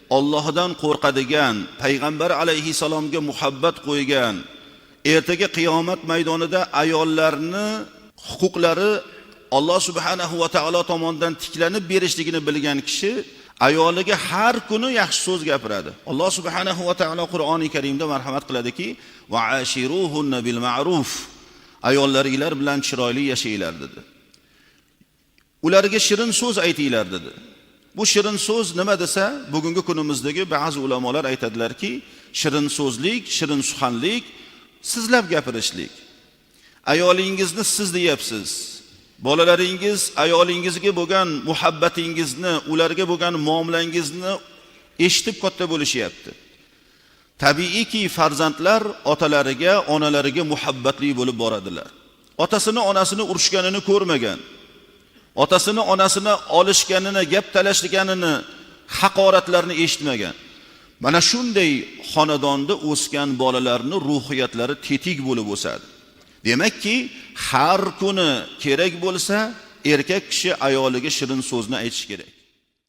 Allohdan qo'rqadigan, payg'ambar alayhisalomga muhabbat qo'ygan, ertaga qiyomat maydonida ayollarni huquqlari Alloh subhanahu va taolo tomonidan tiklanib berishligini bilgan kishi ayoliga har kuni yaxshi so'z gapiradi. Alloh subhanahu va taolo Qur'oni Karimda marhamat qiladiki: "Va ashiruhunna bil ma'ruf." Ayollaringlar bilan chiroyli yashanglar dedi. Ularga shirin so'z aytinglar dedi. Bu shirin so'z nima desa, bugungi kunimizdagi ba'zi ulamolar aytadilarki, shirin so'zlik, shirin suxanlik, sizlab gapirishlik. Ayolingizni siz deyapsiz. Bolalaringiz ayolingizga bo'lgan muhabbatingizni, ularga bo'lgan muomalangizni eshitib katta bo'lishyapti. Tabiiyki farzandlar otalariga, onalariga muhabbatli bo'lib boradilar. Otasini, onasini urushganini ko'rmagan. Otasini, onasini olishganini, gap talashganini, haqoratlarni eshitmagan. Mana shunday xonadonda o'sgan bolalarning ruhiyatlari tetik bo'lib o'sadi. Demakki, har kuni kerak bo'lsa, erkak kishi ayoliga shirin so'zni aytish kerak.